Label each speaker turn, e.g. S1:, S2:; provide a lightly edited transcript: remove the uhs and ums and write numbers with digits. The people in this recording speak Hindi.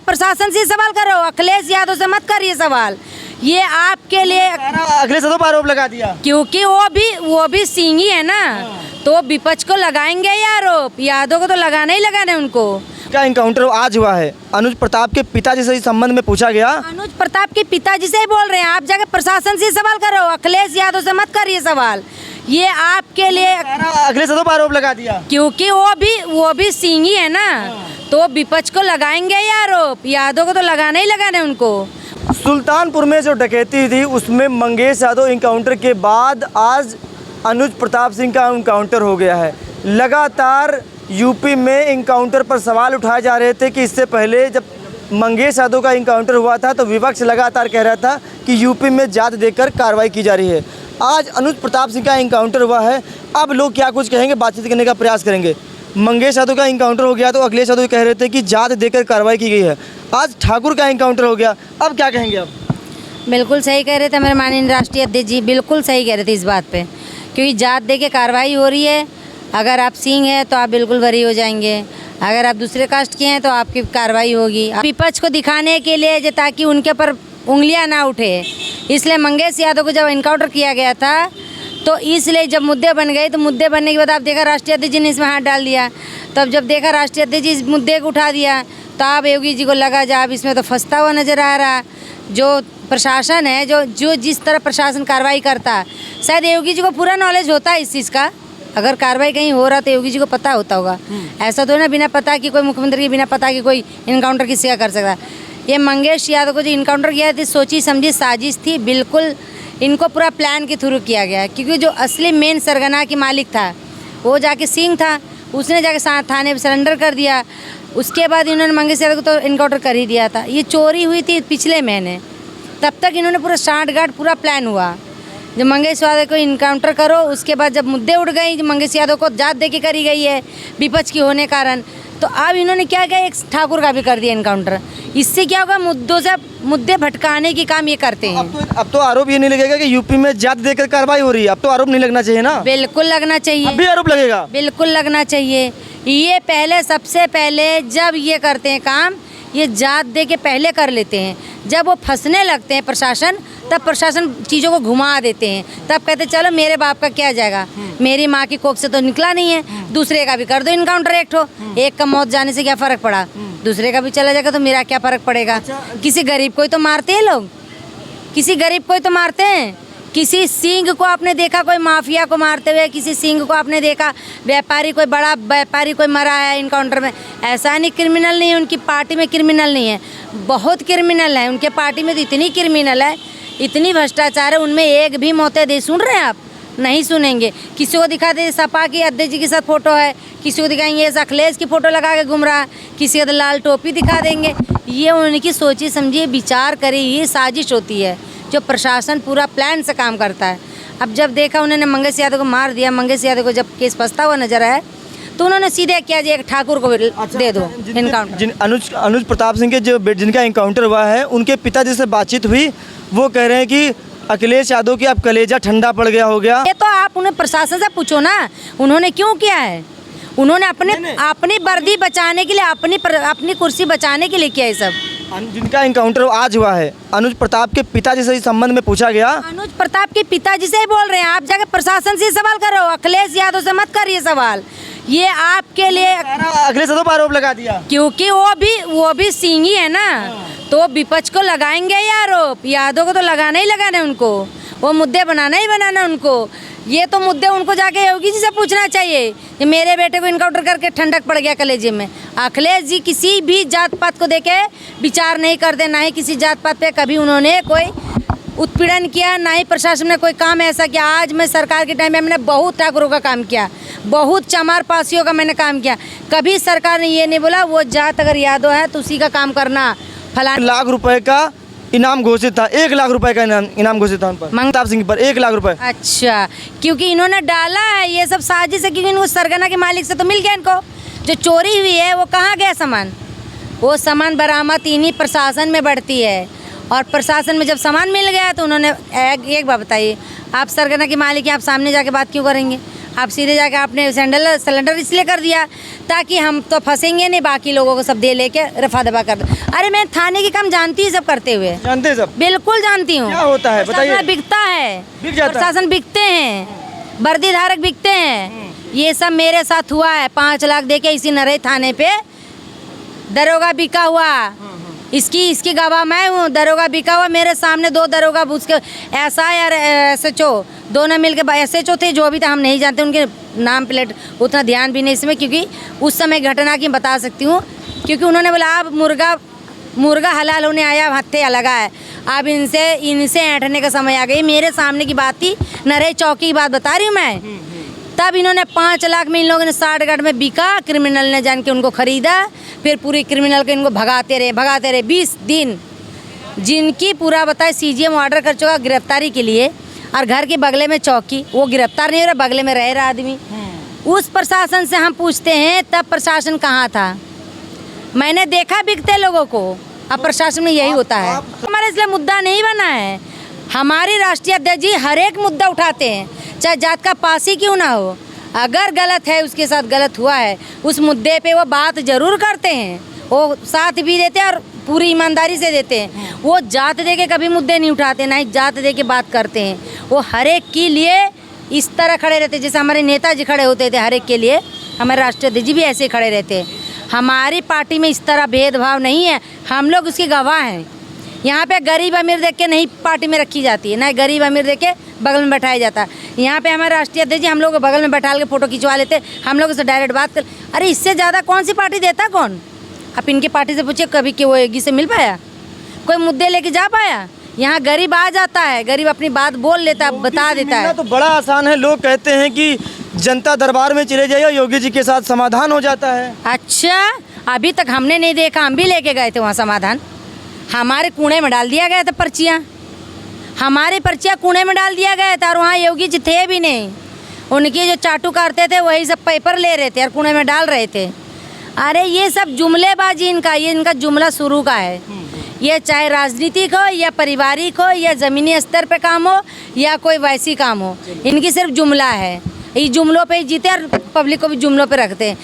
S1: प्रशासन से सवाल करो, अखिलेश यादव से मत करिए सवाल। ये आपके लिए
S2: अखिलेश यादव पर आरोप लगा दिया
S1: क्योंकि वो भी सिंह ही है ना, तो विपक्ष को लगाएंगे ये आरोप, यादव को तो लगाना ही लगाना है उनको।
S2: क्या इनकाउंटर आज हुआ है? अनुज प्रताप के पिताजी से इस संबंध में पूछा गया।
S1: अनुज प्रताप के पिताजी से ही बोल रहे हैं, आप जाके प्रशासन से सवाल करो, अखिलेश यादव से मत करिए सवाल। ये आपके लिए
S2: अखिलेश यादव पर आरोप लगा दिया
S1: क्योंकि वो भी सिंह ही है ना, तो विपक्ष को लगाएंगे ये आरोप, यादव को तो लगाना ही लगाना है उनको।
S2: सुल्तानपुर में जो डकैती थी उसमें मंगेश यादव इनकाउंटर के बाद आज अनुज प्रताप सिंह का इनकाउंटर हो गया है। लगातार यूपी में इनकाउंटर पर सवाल उठाए जा रहे थे कि इससे पहले जब मंगेश यादव का इनकाउंटर हुआ था तो विपक्ष लगातार कह रहा था कि यूपी में जात देकर कार्रवाई की जा रही है। आज अनुज प्रताप सिंह का इनकाउंटर हुआ है, अब लोग क्या कुछ कहेंगे, बातचीत करने का प्रयास करेंगे। मंगेश यादव का इनकाउंटर हो गया तो अखिलेश यादव कह रहे थे कि जात देकर कार्रवाई की गई है। आज ठाकुर का इनकाउंटर हो गया, अब क्या कहेंगे आप?
S1: बिल्कुल सही कह रहे थे मेरे माननीय राष्ट्रीय अध्यक्ष जी, बिल्कुल सही कह रहे थे इस बात पे, क्योंकि जात दे के कार्रवाई हो रही है। अगर आप सिंह हैं तो आप बिल्कुल बरी हो जाएंगे, अगर आप दूसरे कास्ट के हैं तो आपकी कार्रवाई होगी। विपक्ष को दिखाने के लिए ताकि उनके ऊपर उंगलियां ना उठे, इसलिए मंगेश यादव को जब इनकाउंटर किया गया था तो इसलिए जब मुद्दे बन गए तो मुद्दे बनने के बाद आप देखा राष्ट्रीय अध्यक्ष जी ने इसमें हाथ डाल दिया। तब जब देखा राष्ट्रीय अध्यक्ष जी इस मुद्दे को उठा दिया तो आप योगी जी को लगा जब इसमें तो फंसता हुआ नज़र आ रहा। जो प्रशासन है, जो जिस तरह प्रशासन कार्रवाई करता, शायद योगी जी को पूरा नॉलेज होता है इस चीज़ का। अगर कार्रवाई कहीं हो रहा तो योगी जी को पता होता होगा, ऐसा तो ना बिना पता कि कोई मुख्यमंत्री के बिना पता कि कोई इनकाउंटर किसी का कर सकता। ये मंगेश यादव को जो इनकाउंटर किया थी सोची समझी साजिश थी, बिल्कुल इनको पूरा प्लान के थ्रू किया गया, क्योंकि जो असली मेन सरगना की मालिक था वो जाके सिंह था, उसने जाके थाने में सरेंडर कर दिया। उसके बाद इन्होंने मंगेश यादव को तो इनकाउंटर कर ही दिया था। ये चोरी हुई थी पिछले महीने, तब तक इन्होंने पूरा साठगांठ पूरा प्लान हुआ। जब मंगेश यादव को इनकाउंटर करो, उसके बाद जब मुद्दे उठ गई, मंगेश यादव को जात दे के करी गई है विपक्ष की होने कारण, तो अब इन्होंने क्या किया, एक ठाकुर का भी कर दिया इनकाउंटर। इससे क्या होगा, मुद्दे भटकाने की काम ये करते हैं।
S2: अब तो आरोप ये नहीं लगेगा कि यूपी में जात देकर कार्रवाई हो रही है, अब तो आरोप नहीं लगना चाहिए ना?
S1: बिल्कुल लगना चाहिए,
S2: अभी आरोप लगेगा,
S1: बिल्कुल लगना चाहिए। ये पहले सबसे पहले जब ये करते हैं काम, ये जात दे के पहले कर लेते हैं। जब वो फंसने लगते हैं प्रशासन, तब प्रशासन चीज़ों को घुमा देते हैं, तब कहते चलो मेरे बाप का क्या जाएगा, मेरी माँ की कोख से तो निकला नहीं है, दूसरे का भी कर दो इनकाउंटर। एक का मौत जाने से क्या फ़र्क पड़ा, दूसरे का भी चला जाएगा तो मेरा क्या फ़र्क पड़ेगा। किसी गरीब को ही तो मारते हैं लोग, किसी गरीब को ही तो मारते हैं। किसी सिंह को आपने देखा कोई माफिया को मारते हुए, किसी सिंह को आपने देखा व्यापारी, कोई बड़ा व्यापारी कोई मरा है इनकाउंटर में? ऐसा नहीं, क्रिमिनल नहीं है उनकी पार्टी में, क्रिमिनल नहीं है, बहुत क्रिमिनल है उनके पार्टी में, तो इतनी क्रिमिनल है, इतनी भ्रष्टाचार है, उनमें एक भी मौतें सुन रहे हैं आप? नहीं सुनेंगे। किसी को दिखा दे सपा की अध्यक्ष जी के साथ फोटो है, किसी को दिखाएंगे अखिलेश की फोटो लगा के घूम रहा है, किसी को तो लाल टोपी दिखा देंगे। ये उनकी सोची समझिए विचार करी ये साजिश होती है, जो प्रशासन पूरा प्लान से काम करता है। अब जब देखा उन्होंने मंगेश यादव को मार दिया, मंगेश यादव को जब केस फंसता हुआ नजर आया तो उन्होंने सीधे किया जी एक ठाकुर को दे दो इनकाउंटर।
S2: अनुज प्रताप सिंह के जिनका इनकाउंटर हुआ है उनके पिताजी से बातचीत हुई, वो कह रहे हैं कि अखिलेश यादव की अब कलेजा ठंडा पड़ गया हो गया।
S1: ये तो आप उन्हें प्रशासन से पूछो ना, उन्होंने क्यों किया है। उन्होंने अपनी वर्दी बचाने के लिए, अपनी कुर्सी बचाने के लिए किया है सब।
S2: जिनका इनकाउंटर आज हुआ है, अनुज प्रताप के पिताजी से इस संबंध में पूछा गया।
S1: अनुज प्रताप के पिताजी से ही बोल रहे हैं, आप जाके प्रशासन से सवाल करो, अखिलेश यादव से मत करिए सवाल। ये आपके लिए
S2: अखिलेश यादव पर आरोप लगा दिया
S1: क्योंकि वो भी सिंह ही है ना, तो विपक्ष को लगाएंगे ये आरोप, यादव को तो लगाना ही लगाना है उनको, वो मुद्दे बनाना ही बनाना उनको। ये तो मुद्दे उनको जाके योगी जी से पूछना चाहिए कि मेरे बेटे को इनकाउंटर करके ठंडक पड़ गया कलेजे में। अखिलेश जी किसी भी जात पात को देके विचार नहीं करते, ना ही किसी जात पात पे कभी उन्होंने कोई उत्पीड़न किया, ना ही प्रशासन ने कोई काम ऐसा किया। आज मैं सरकार के टाइम में मैंने बहुत ठाकुरों का काम किया, बहुत चमार पासियों का मैंने काम किया, कभी सरकार ने ये नहीं बोला वो जात अगर यादव है तो उसी का काम करना। फलाना
S2: लाख रुपए का इनाम घोषित था, 1 लाख रुपए का इनाम घोषित था उन पर, प्रताप सिंह पर 1 लाख रुपए।
S1: अच्छा, क्योंकि इन्होंने डाला है ये सब साजिश है, क्योंकि इनको सरगना के मालिक से तो मिल गया इनको। जो चोरी हुई है वो कहाँ गया सामान, वो सामान बरामद इन्हीं प्रशासन में बढ़ती है, और प्रशासन में जब सामान मिल गया तो उन्होंने एक बात बताइए, आप सरगना के मालिक हैं, आप सामने जाके बात क्यों करेंगे? आप सीधे जाके आपने सिलेंडर इसलिए कर दिया ताकि हम तो फंसेंगे नहीं, बाकी लोगों को सब दे लेके रफा दफा कर दो। अरे मैं थाने की काम जानती हूँ सब करते हुए,
S2: जानते हैं सब?
S1: बिल्कुल जानती हूँ।
S2: क्या होता है बताइए?
S1: प्रशासन बिकता है,
S2: बिक जाता है?
S1: प्रशासन बिकते हैं, वर्दी धारक बिकते हैं। ये सब मेरे साथ हुआ है। 5 लाख देके इसी नरई थाने पे दरोगा बिका हुआ, इसकी गवाह मैं हूँ। दरोगा बिका हुआ मेरे सामने, 2 दरोगा उसके SI और SHO दोनों मिलके, SHO थे जो अभी तक हम नहीं जानते, उनके नाम प्लेट उतना ध्यान भी नहीं इसमें, क्योंकि उस समय घटना की बता सकती हूँ। क्योंकि उन्होंने बोला अब मुर्गा हलाल होने आया, हत्या लगा है, अब इनसे ऐंठने का समय आ गई। मेरे सामने की बात थी, नरई चौकी की बात बता रही हूँ मैं। तब इन्होंने 5 लाख में इन लोगों ने 60 गढ़ में बिका, क्रिमिनल ने जान के उनको खरीदा, फिर पूरी क्रिमिनल को इनको भगाते रहे 20 दिन। जिनकी पूरा बताए CGM ऑर्डर कर चुका गिरफ्तारी के लिए, और घर के बगले में चौकी, वो गिरफ्तार नहीं हो रहा, बगले में रह रहा आदमी। उस प्रशासन से हम पूछते हैं तब प्रशासन कहाँ था? मैंने देखा बिकते लोगों को। अब प्रशासन में यही होता है। हमारे इसलिए मुद्दा नहीं बना है। हमारे राष्ट्रीय अध्यक्ष जी हर एक मुद्दा उठाते हैं, चाहे जात का पास ही क्यों ना हो। अगर गलत है, उसके साथ गलत हुआ है, उस मुद्दे पे वो बात जरूर करते हैं, वो साथ भी देते हैं और पूरी ईमानदारी से देते हैं। वो जात दे के कभी मुद्दे नहीं उठाते, ना ही जात दे के बात करते हैं। वो हर एक के लिए इस तरह खड़े रहते, जैसे हमारे नेताजी खड़े होते थे हर एक के लिए, हमारे राष्ट्रीय अध्यक्ष जी भी ऐसे खड़े रहते हैं। हमारी पार्टी में इस तरह भेदभाव नहीं है, हम लोग उसके गवाह हैं। यहाँ पे गरीब अमीर देख के नहीं पार्टी में रखी जाती है, ना गरीब अमीर देख के बगल में बैठाया जाता है। यहाँ पे हमारे राष्ट्रीय अध्यक्ष जी हम लोग को बगल में बैठा के फ़ोटो खिंचवा लेते, हम लोग उससे डायरेक्ट बात कर। अरे इससे ज़्यादा कौन सी पार्टी देता कौन? आप इनकी पार्टी से पूछिए कभी कि वो योगी से मिल पाया, कोई मुद्दे लेके जा पाया? यहाँ गरीब आ जाता है, गरीब अपनी बात बोल लेता है, बता देता है।
S2: तो बड़ा आसान है, लोग कहते हैं कि जनता दरबार में चले जाइए, योगी जी के साथ समाधान हो जाता है।
S1: अच्छा, अभी तक हमने नहीं देखा, हम भी लेके गए थे वहाँ समाधान। हमारे कूड़े में डाल दिया गया था पर्चियाँ, हमारी पर्चियाँ कूड़े में डाल दिया गया था, और वहाँ योगी जी थे भी नहीं। उनकी जो चाटू करते थे वही सब पेपर ले रहे थे और कूड़े में डाल रहे थे। अरे ये सब जुमलेबाजी इनका, ये इनका जुमला शुरू का है। ये चाहे राजनीतिक हो या पारिवारिक हो या ज़मीनी स्तर पे काम हो या कोई वैसी काम हो, इनकी सिर्फ जुमला है। ये जुमलों पे ही जीते और पब्लिक को भी जुमलों पे रखते हैं।